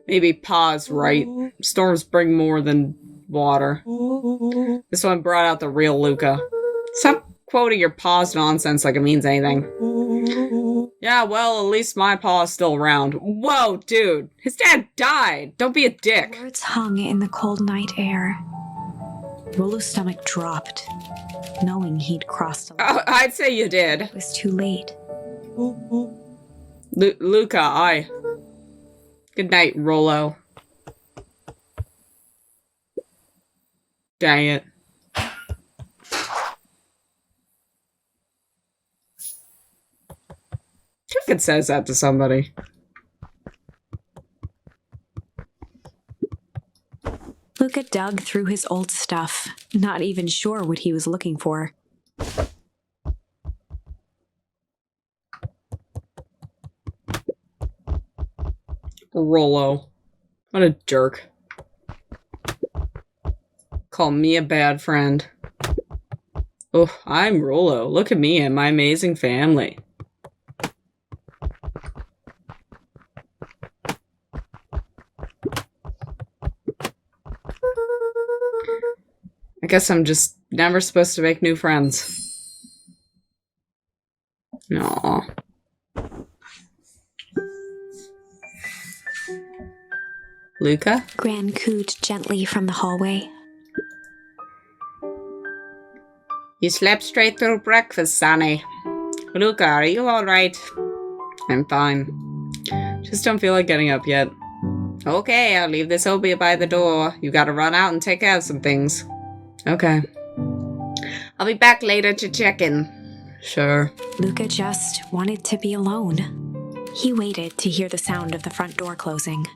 Maybe Pa's right. Storms bring more than water. This one brought out the real Luca. Stop quoting your Pa's nonsense like it means anything. Yeah, well, at least my Pa is still around. Whoa, dude. His dad died. Don't be a dick. Words hung in the cold night air. Rolo's stomach dropped, knowing he'd crossed the line. Oh, I'd say you did. It was too late. Luca, aye. Good night, Rolo. Dang it. Who could says that to somebody? Luca dug through his old stuff, not even sure what he was looking for. Rolo. What a jerk. Call me a bad friend. Oh, I'm Rolo. Look at me and my amazing family. I guess I'm just never supposed to make new friends. Aww. Luca? Gran cooed gently from the hallway. You slept straight through breakfast, Sonny. Luca, are you alright? I'm fine. Just don't feel like getting up yet. Okay, I'll leave this Obia by the door. You gotta run out and take care of some things. Okay. I'll be back later to check in. Sure. Luca just wanted to be alone. He waited to hear the sound of the front door closing.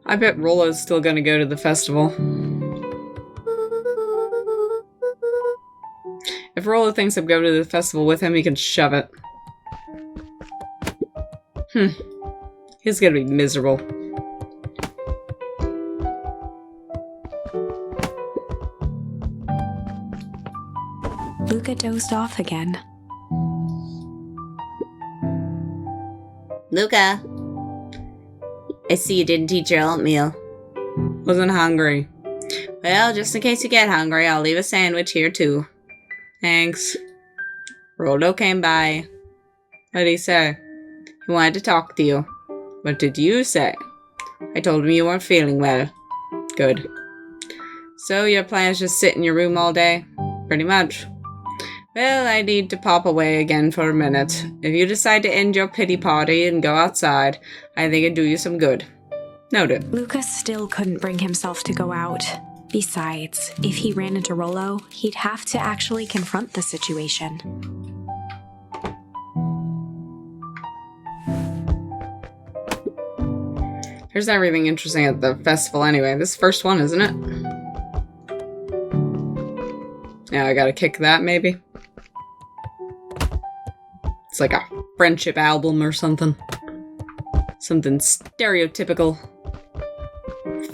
I bet Rolo's still gonna go to the festival. If Rolo thinks I'm going to the festival with him, he can shove it. He's gonna be miserable. Luca dozed off again. Luca. I see you didn't eat your oatmeal. Wasn't hungry. Well, just in case you get hungry, I'll leave a sandwich here too. Thanks. Rolo came by. What did he say? He wanted to talk to you. What did you say? I told him you weren't feeling well. Good. So your plan is just sit in your room all day? Pretty much. Well, I need to pop away again for a minute. If you decide to end your pity party and go outside, I think it'd do you some good. Noted. Luca still couldn't bring himself to go out. Besides, if he ran into Rolo, he'd have to actually confront the situation. There's everything interesting at the festival anyway. This first one, isn't it? Yeah, I gotta kick that maybe. It's like a friendship album or something. Something stereotypical.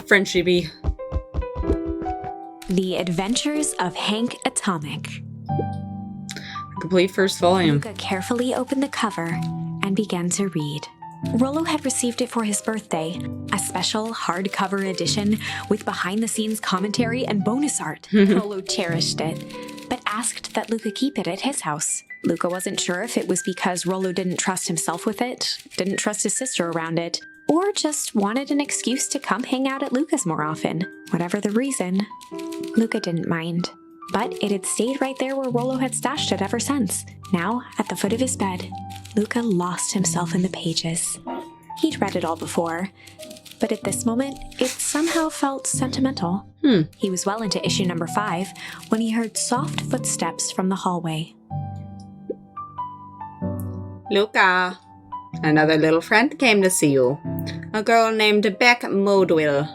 Friendshipy. The Adventures of Hank Atomic. Complete first volume. Luca carefully opened the cover and began to read. Rolo had received it for his birthday, a special hardcover edition with behind-the-scenes commentary and bonus art. Rolo cherished it, but asked that Luca keep it at his house. Luca wasn't sure if it was because Rolo didn't trust himself with it, didn't trust his sister around it, or just wanted an excuse to come hang out at Luca's more often. Whatever the reason, Luca didn't mind. But it had stayed right there where Rolo had stashed it ever since. Now, at the foot of his bed, Luca lost himself in the pages. He'd read it all before, but at this moment, it somehow felt sentimental. He was well into issue number 5 when he heard soft footsteps from the hallway. Luca, another little friend came to see you. A girl named Beck Modwill.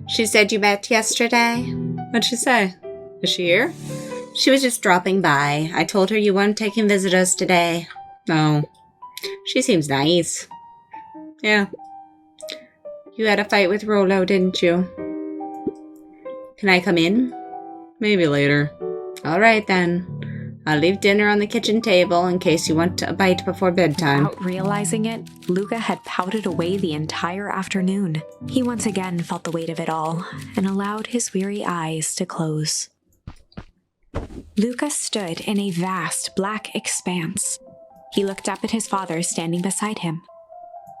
She said you met yesterday. What'd she say? Is she here? She was just dropping by. I told her you weren't taking visitors today. No. She seems nice. Yeah. You had a fight with Rolo, didn't you? Can I come in? Maybe later. Alright then. I'll leave dinner on the kitchen table in case you want a bite before bedtime. Without realizing it, Luca had pouted away the entire afternoon. He once again felt the weight of it all and allowed his weary eyes to close. Luca stood in a vast black expanse. He looked up at his father standing beside him.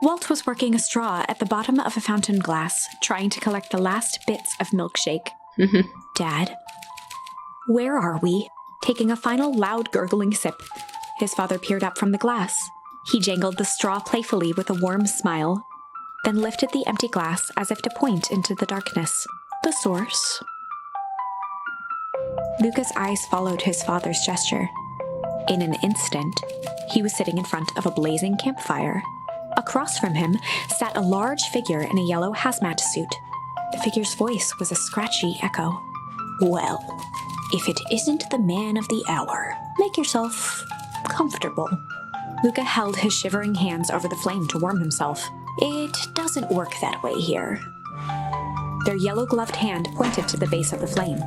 Walt was working a straw at the bottom of a fountain glass, trying to collect the last bits of milkshake. Dad, where are we? Taking a final loud gurgling sip, his father peered up from the glass. He jangled the straw playfully with a warm smile, then lifted the empty glass as if to point into the darkness. The source. Luca's eyes followed his father's gesture. In an instant, he was sitting in front of a blazing campfire. Across from him sat a large figure in a yellow hazmat suit. The figure's voice was a scratchy echo. Well, if it isn't the man of the hour, make yourself comfortable. Luca held his shivering hands over the flame to warm himself. It doesn't work that way here. Their yellow-gloved hand pointed to the base of the flame.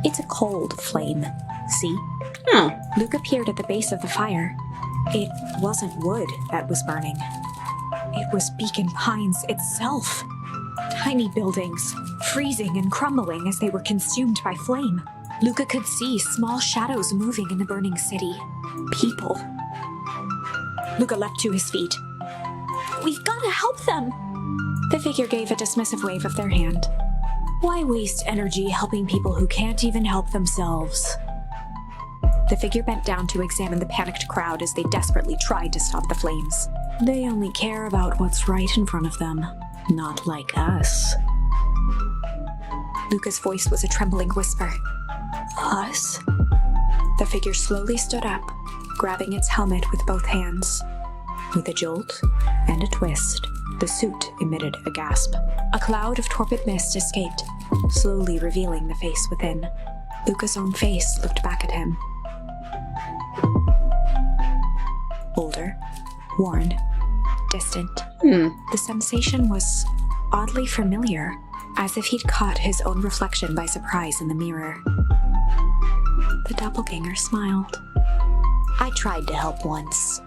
It's a cold flame, see? Oh. Luca peered at the base of the fire. It wasn't wood that was burning. It was Beacon Pines itself. Tiny buildings, freezing and crumbling as they were consumed by flame. Luca could see small shadows moving in the burning city. People. Luca leapt to his feet. We've got to help them! The figure gave a dismissive wave of their hand. Why waste energy helping people who can't even help themselves? The figure bent down to examine the panicked crowd as they desperately tried to stop the flames. They only care about what's right in front of them, not like us. Luca's voice was a trembling whisper. Us? The figure slowly stood up, grabbing its helmet with both hands. With a jolt and a twist, the suit emitted a gasp. A cloud of torpid mist escaped, slowly revealing the face within. Luca's own face looked back at him. Older, worn, distant. The sensation was oddly familiar, as if he'd caught his own reflection by surprise in the mirror. The doppelganger smiled. I tried to help once.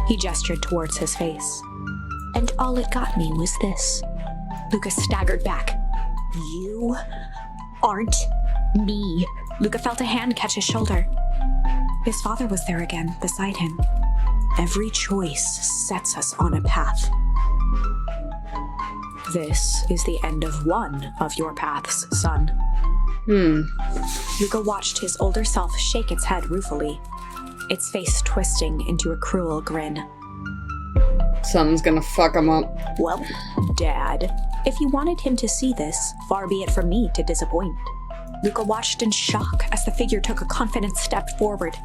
He gestured towards his face. And all it got me was this. Luca staggered back. You aren't me. Luca felt a hand catch his shoulder. His father was there again, beside him. Every choice sets us on a path. This is the end of one of your paths, son. Luca watched his older self shake its head ruefully, its face twisting into a cruel grin. Something's gonna fuck him up. Well, Dad, if you wanted him to see this, far be it from me to disappoint. Luca watched in shock as the figure took a confident step forward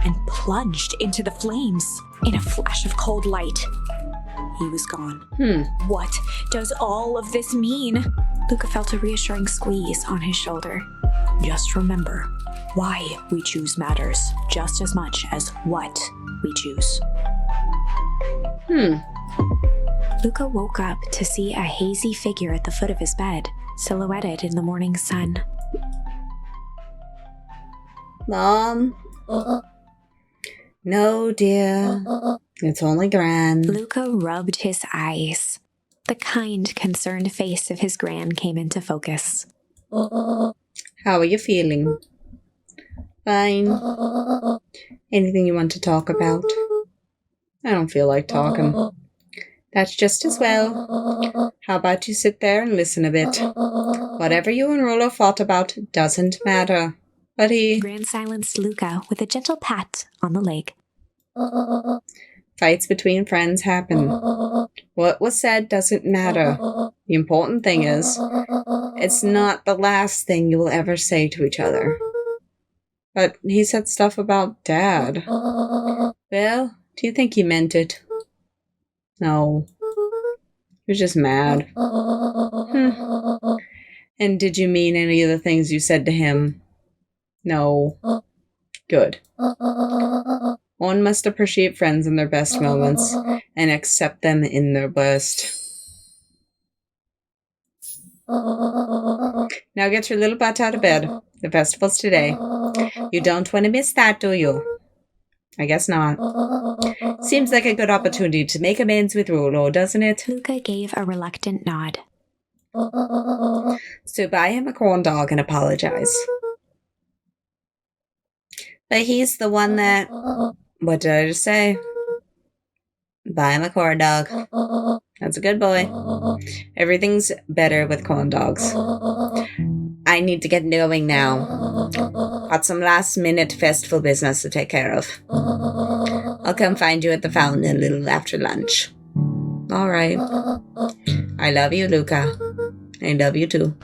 and plunged into the flames. In a flash of cold light, he was gone. What does all of this mean? Luca felt a reassuring squeeze on his shoulder. Just remember, why we choose matters just as much as what we choose. Luca woke up to see a hazy figure at the foot of his bed, silhouetted in the morning sun. Mom? No, dear. It's only Gran. Luca rubbed his eyes. The kind, concerned face of his Gran came into focus. How are you feeling? Fine. Anything you want to talk about? I don't feel like talking. That's just as well. How about you sit there and listen a bit? Whatever you and Rolo fought about doesn't matter. But Gran silenced Luca with a gentle pat on the leg. Fights between friends happen. What was said doesn't matter. The important thing is, it's not the last thing you will ever say to each other. But he said stuff about Dad. Well, do you think he meant it? No. He was just mad. And did you mean any of the things you said to him? No. Good. One must appreciate friends in their best moments and accept them in their best. Now get your little butt out of bed. The festival's today. You don't want to miss that, do you? I guess not. Seems like a good opportunity to make amends with Rolo, doesn't it? Luca gave a reluctant nod. So buy him a corn dog and apologize. But he's the one that... What did I just say? Buy him a corn dog. That's a good boy. Everything's better with corn dogs. I need to get going now. Got some last-minute festival business to take care of. I'll come find you at the fountain a little after lunch. All right. I love you, Luca. I love you too.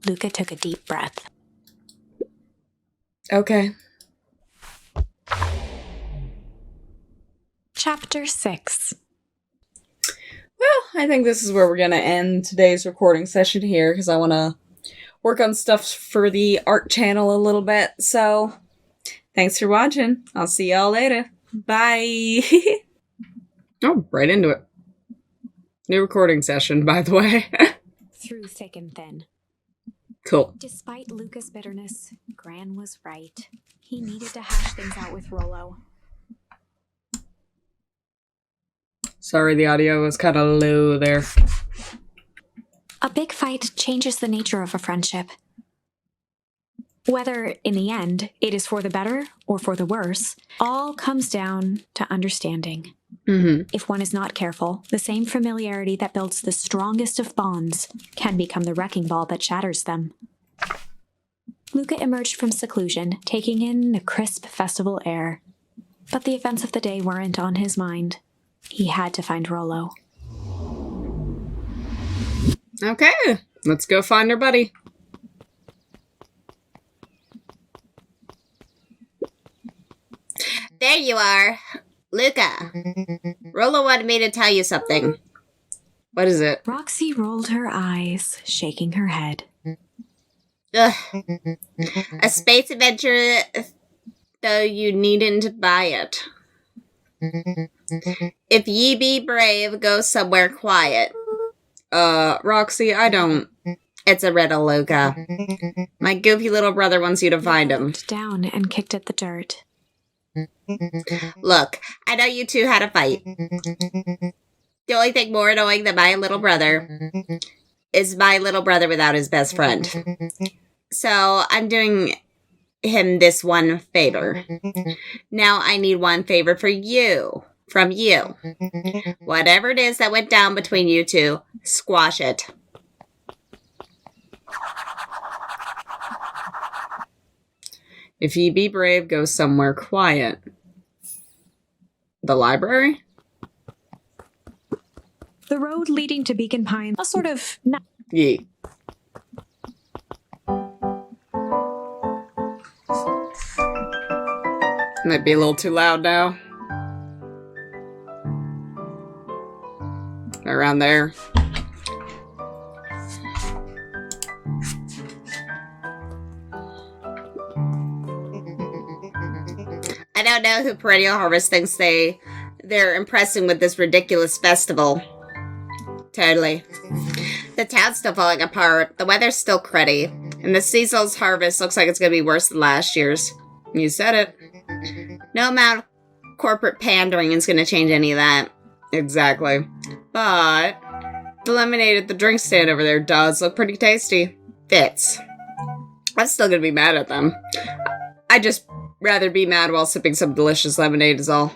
Luca took a deep breath. Okay. Chapter 6. Well, I think this is where we're going to end today's recording session here, because I want to work on stuff for the art channel a little bit. So, thanks for watching. I'll see y'all later. Bye. Oh, right into it. New recording session, by the way. Through thick and thin. Cool. Despite Luca's bitterness, Gran was right. He needed to hash things out with Rolo. Sorry, the audio was kind of low there. A big fight changes the nature of a friendship. Whether, in the end, it is for the better or for the worse, all comes down to understanding. Mm-hmm. If one is not careful, the same familiarity that builds the strongest of bonds can become the wrecking ball that shatters them. Luca emerged from seclusion, taking in the crisp festival air. But the events of the day weren't on his mind. He had to find Rolo. Okay, let's go find our buddy. There you are. Luca. Rolo wanted me to tell you something. What is it? Roxy rolled her eyes, shaking her head. Ugh. A space adventure, though you needn't buy it. If ye be brave, go somewhere quiet. Roxy, I don't. It's a riddle, Luca. My goofy little brother wants you to find him. Down and kicked at the dirt. Look, I know you two had a fight. The only thing more annoying than my little brother is my little brother without his best friend. So, I'm doing him this one favor. Now I need one favor for you. From you. Whatever it is that went down between you two, squash it. If ye be brave, go somewhere quiet. The library? The road leading to Beacon Pines, a sort of... Ye. Might be a little too loud now. Around there. I don't know who Perennial Harvest thinks they're impressing with this ridiculous festival. Totally. The town's still falling apart, the weather's still cruddy, and the season's harvest looks like it's going to be worse than last year's. You said it. No amount of corporate pandering is going to change any of that. Exactly. But the lemonade at the drink stand over there does look pretty tasty. Fits. I'm still going to be mad at them. I'd just rather be mad while sipping some delicious lemonade is all.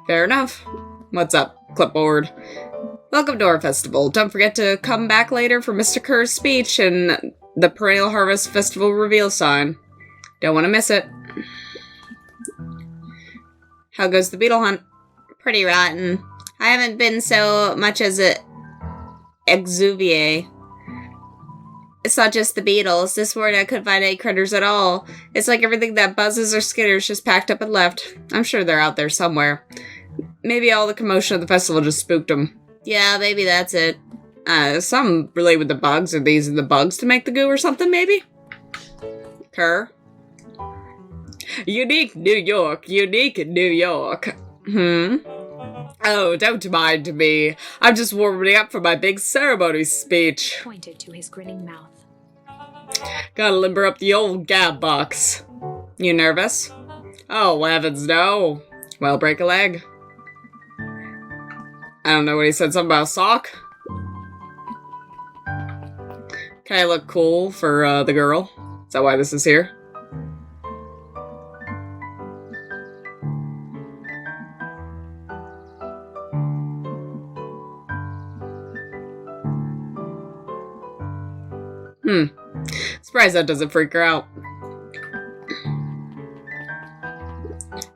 Fair enough. What's up, clipboard? Welcome to our festival. Don't forget to come back later for Mr. Kerr's speech and the Perennial Harvest Festival reveal sign. Don't want to miss it. How goes the beetle hunt? Pretty rotten. I haven't been so much as a exuvier. It's not just the beetles. This morning I couldn't find any critters at all. It's like everything that buzzes or skitters just packed up and left. I'm sure they're out there somewhere. Maybe all the commotion of the festival just spooked them. Yeah, maybe that's it. Some relate with the bugs. Are these the bugs to make the goo or something, maybe? Kerr? Unique New York. Oh, don't mind me. I'm just warming up for my big ceremony speech. Pointed to his grinning mouth. Gotta limber up the old gab box. You nervous? Oh, heavens no. Well, break a leg. I don't know what he said, something about a sock? Can I look cool for the girl? Is that why this is here? Surprised that doesn't freak her out.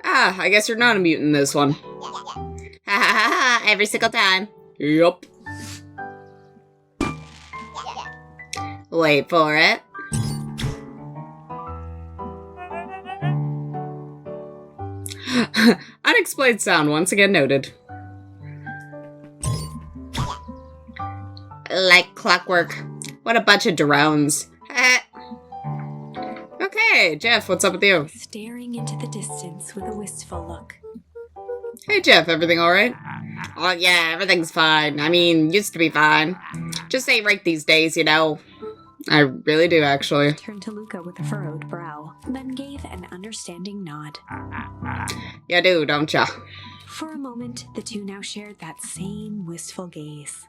Ah, I guess you're not a mutant in this one. Ha ha ha ha, every single time. Yup. Wait for it. Unexplained sound once again noted. Like clockwork. What a bunch of drones. Okay, Jeff, what's up with you? Staring into the distance with a wistful look. Hey, Jeff, everything alright? Oh, yeah, everything's fine. I mean, used to be fine. Just ain't right these days, you know. I really do, actually. Turned to Luca with a furrowed brow, then gave an understanding nod. You do, don't ya? For a moment, the two now shared that same wistful gaze.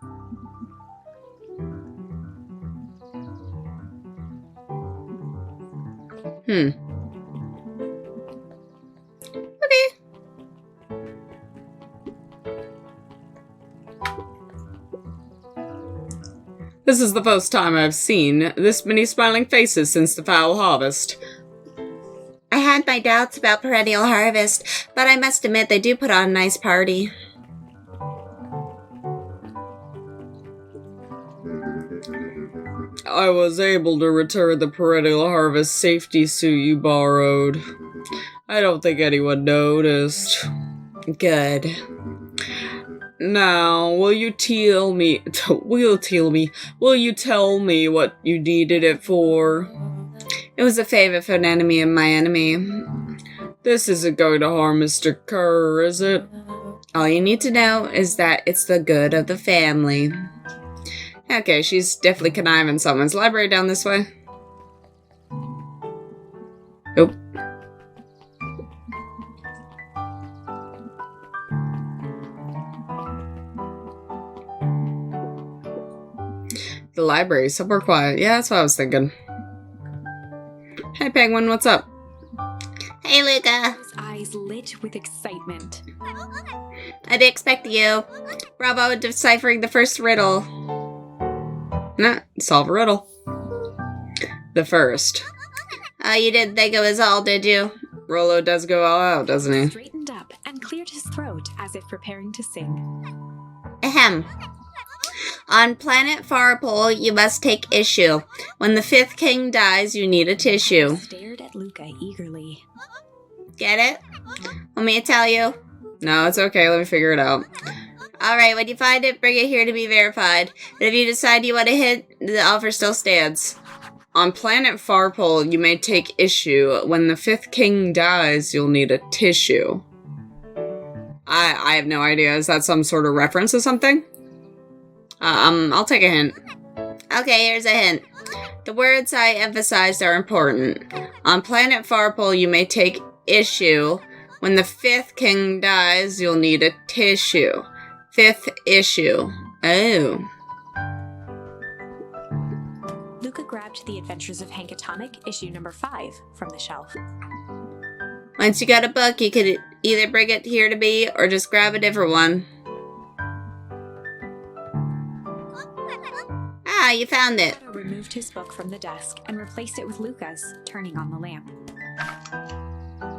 Okay. This is the first time I've seen this many smiling faces since the foul harvest. I had my doubts about perennial harvest, but I must admit they do put on a nice party. I was able to return the perennial harvest safety suit you borrowed. I don't think anyone noticed. Good. Now, will you tell me what you needed it for? It was a favor for an enemy of my enemy. This isn't going to harm Mr. Kerr, is it? All you need to know is that it's the good of the family. Okay, she's definitely conniving someone's library down this way. Oop. The library, somewhere quiet. Yeah, that's what I was thinking. Hey, Penguin, what's up? Hey, Luca. His eyes lit with excitement. I did expect you. Bravo in deciphering the first riddle. Nah, solve a riddle. The first. You didn't think it was all, did you? Rolo does go all out, doesn't he? Straightened up and cleared his throat as if preparing to sing. Ahem. On planet Farpole, you must take issue. When the fifth king dies, you need a tissue. Stared at Luca eagerly. Get it? Want me to tell you? No, it's okay. Let me figure it out. Alright, when you find it, bring it here to be verified. And if you decide you want to hit, the offer still stands. On planet Farpole, you may take issue. When the fifth king dies, you'll need a tissue. I have no idea. Is that some sort of reference to something? I'll take a hint. Okay, here's a hint. The words I emphasized are important. On planet Farpole, you may take issue. When the fifth king dies, you'll need a tissue. Fifth issue. Oh. Luca grabbed The Adventures of Hank Atomic, issue number 5, from the shelf. Once you got a book, you could either bring it here to me or just grab a different one. Ah, you found it. Luca removed his book from the desk and replaced it with Luca's, turning on the lamp.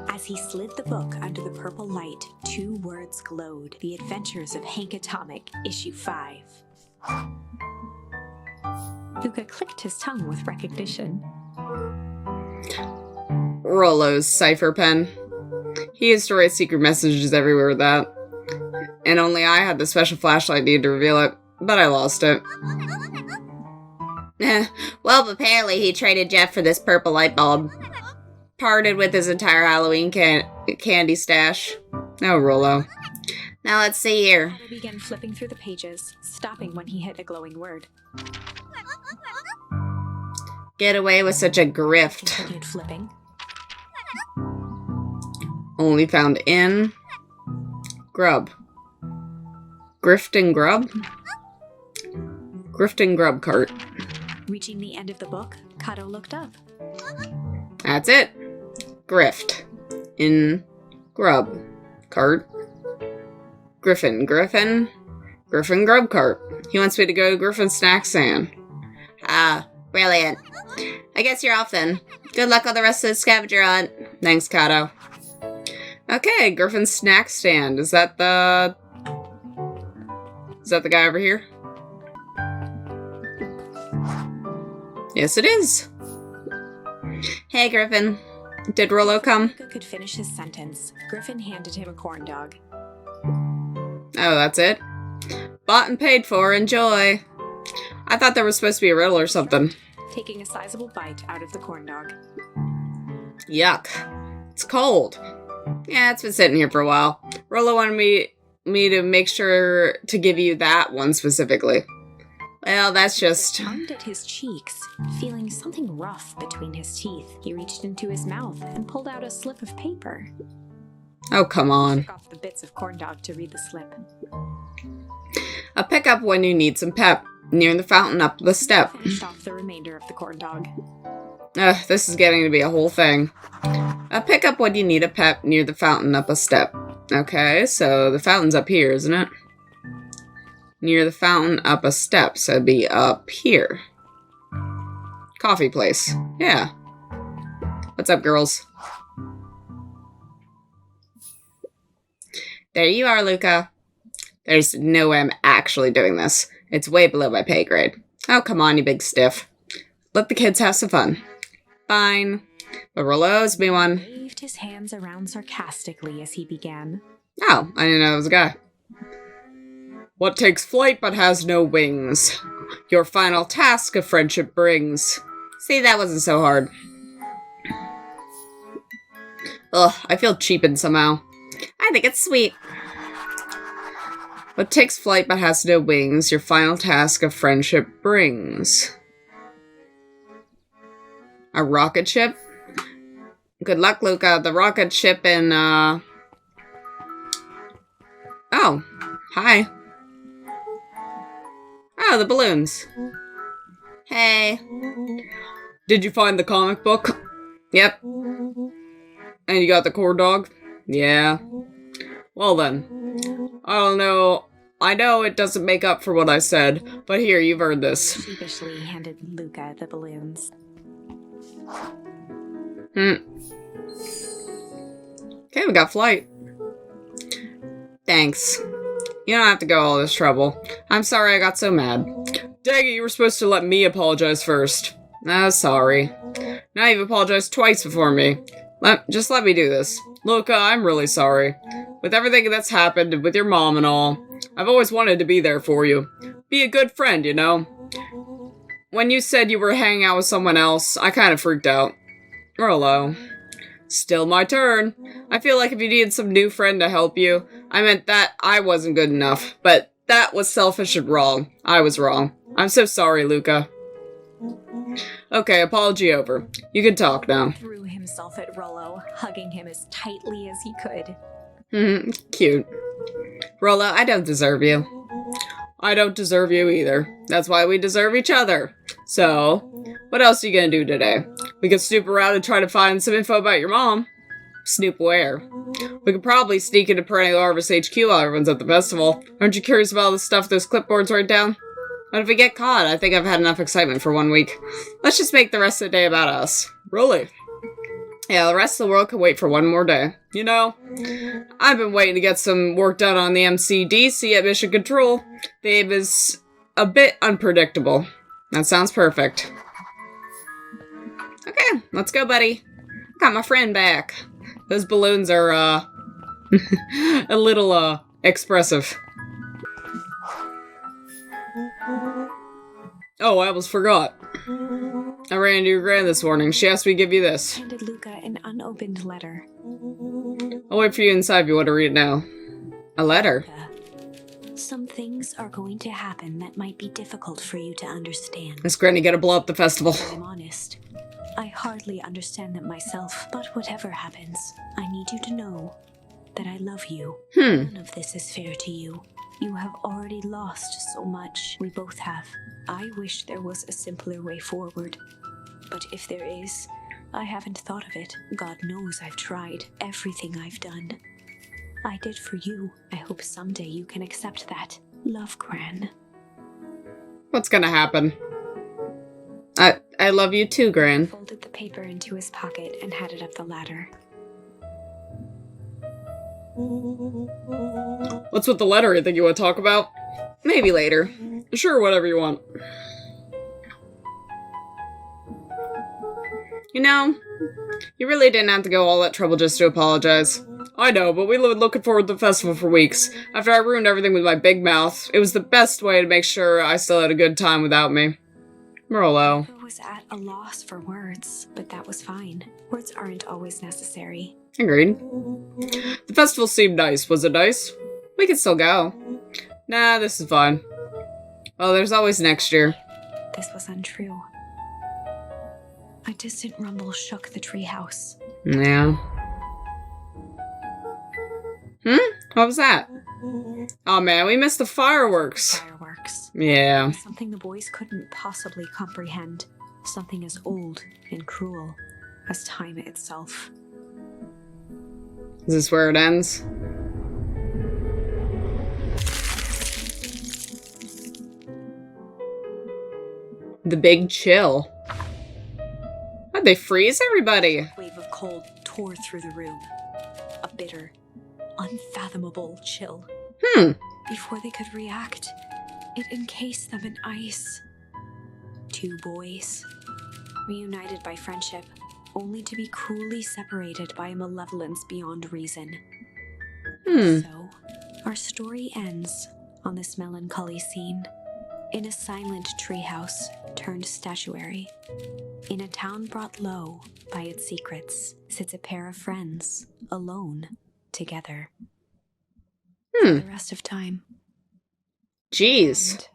As he slid the book under the purple light, 2 words glowed. The Adventures of Hank Atomic, issue 5. Luca clicked his tongue with recognition. Rolo's cipher pen. He used to write secret messages everywhere with that. And only I had the special flashlight needed to reveal it, but I lost it. Well, apparently he traded Jeff for this purple light bulb. Parted with his entire Halloween candy stash. Oh, Rolo. Now let's see here. Rolo began flipping through the pages, stopping when he hit a glowing word. Get away with such a grift. Continued flipping. Only found in grub. Grift and grub? Grift and grub cart. Reaching the end of the book, Kato looked up. That's it. Grift. In grub. Cart. Griffin grub cart. He wants me to go to Griffin snack stand. Ah, brilliant. I guess you're off then. Good luck on the rest of the scavenger hunt. Thanks, Kato. Okay, Griffin snack stand. Is that the guy over here? Yes, it is. Hey, Griffin. Did Rolo come? Luca could finish his sentence. Griffin handed him a corn dog. Oh, that's it? Bought and paid for. Enjoy. I thought there was supposed to be a riddle or something. Taking a sizable bite out of the corn dog. Yuck. It's cold. Yeah, it's been sitting here for a while. Rolo wanted me to make sure to give you that one specifically. Well, that's just... Tugged at his cheeks, feeling something rough between his teeth. He reached into his mouth and pulled out a slip of paper. Oh, come on. Took off the bits of corn dog to read the slip. A pickup when you need some pep. Near the fountain up the step. Finished off the remainder of the corn dog. This is getting to be a whole thing. A pickup when you need a pep near the fountain up a step. Okay, so the fountain's up here, isn't it? Near the fountain up a step, so it'd be up here. Coffee place. Yeah. What's up, girls? There you are, Luca. There's no way I'm actually doing this. It's way below my pay grade. Oh, come on, you big stiff. Let the kids have some fun. Fine. But Rolo owes me one. He waved his hands around sarcastically as he began. Oh, I didn't know it was a guy. What takes flight but has no wings? Your final task of friendship brings. See, that wasn't so hard. Ugh, I feel cheapened somehow. I think it's sweet. What takes flight but has no wings, your final task of friendship brings. A rocket ship? Good luck, Luca. The rocket ship in, Oh, hi. Oh, the balloons. Hey. Did you find the comic book? Yep. And you got the corn dog? Yeah. Well then. I don't know. I know it doesn't make up for what I said, but here, you've earned this. Sheepishly handed Luca the balloons. Okay, we got flight. Thanks. You don't have to go all this trouble. I'm sorry I got so mad. Dang it, you were supposed to let me apologize first. Oh, sorry. Now you've apologized twice before me. Just let me do this. Luca, I'm really sorry. With everything that's happened with your mom and all, I've always wanted to be there for you. Be a good friend, you know? When you said you were hanging out with someone else, I kind of freaked out. Rolo. Still my turn. I feel like if you needed some new friend to help you, I meant that I wasn't good enough, but that was selfish and wrong. I was wrong. I'm so sorry, Luca. Okay, apology over. You can talk now. Threw himself at Rolo, hugging him as tightly as he could. Cute. Rolo, I don't deserve you. I don't deserve you either. That's why we deserve each other. So, what else are you gonna do today? We could snoop around and try to find some info about your mom. Snoop where? We could probably sneak into Perennial Harvest HQ while everyone's at the festival. Aren't you curious about all the stuff those clipboards write down? But if we get caught, I think I've had enough excitement for 1 week. Let's just make the rest of the day about us. Really? Yeah, the rest of the world can wait for one more day. You know, I've been waiting to get some work done on the MCDC at Mission Control. The aim is a bit unpredictable. That sounds perfect. Okay, let's go, buddy. Got my friend back. Those balloons are, a little, expressive. Oh, I almost forgot. I ran into your grand this morning. She asked me to give you this. Handed Luca an unopened letter. I'll wait for you inside if you want to read it now. A letter? Some things are going to happen that might be difficult for you to understand. Is Granny gonna blow up the festival? If I'm honest, I hardly understand them myself, but whatever happens, I need you to know that I love you. None of this is fair to you. You have already lost so much. We both have. I wish there was a simpler way forward. But if there is, I haven't thought of it. God knows I've tried everything I've done. I did for you. I hope someday you can accept that. Love, Gran. What's gonna happen? I love you too, Gran. Folded the paper into his pocket and headed up the ladder. What's with the letter? You think you want to talk about? Maybe later. Sure, whatever you want. You know, you really didn't have to go all that trouble just to apologize. I know, but we were looking forward to the festival for weeks. After I ruined everything with my big mouth, it was the best way to make sure I still had a good time without me. Rolo. I was at a loss for words, but that was fine. Words aren't always necessary. Agreed. The festival seemed nice. Was it nice? We could still go. Nah, this is fine. Well, there's always next year. This was untrue. A distant rumble shook the treehouse. Yeah. What was that? Oh man, we missed the fireworks. Fireworks. Yeah. Something the boys couldn't possibly comprehend. Something as old and cruel as time itself. Is this where it ends? The big chill. How'd they freeze everybody? A wave of cold tore through the room. A bitter, unfathomable chill. Before they could react, it encased them in ice. Two boys, reunited by friendship, only to be cruelly separated by a malevolence beyond reason. So, our story ends on this melancholy scene. In a silent treehouse turned statuary, in a town brought low by its secrets, sits a pair of friends, alone, together. For the rest of time. Jeez. And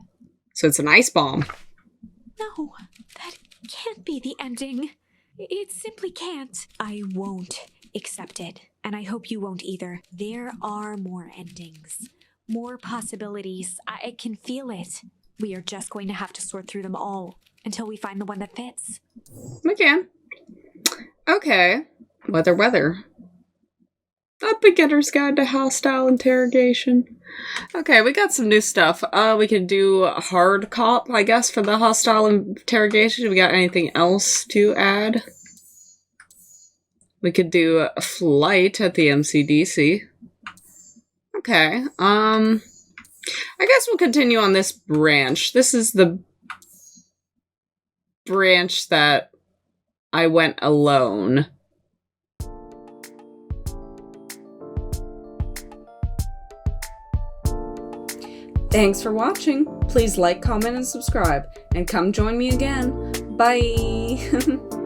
So it's an ice bomb. no, that can't be the ending. It simply can't. I won't accept it, and I hope you won't either. There are more endings, more possibilities. I can feel it. We are just going to have to sort through them all until we find the one that fits. We can. Okay. Weather. A beginner's guide to hostile interrogation. Okay, we got some new stuff. We can do a hard cop, I guess, for the hostile interrogation. We got anything else to add? We could do a flight at the MCDC. Okay, I guess we'll continue on this branch. This is the branch that I went alone. Thanks for watching. Please like, comment, and subscribe. And come join me again. Bye!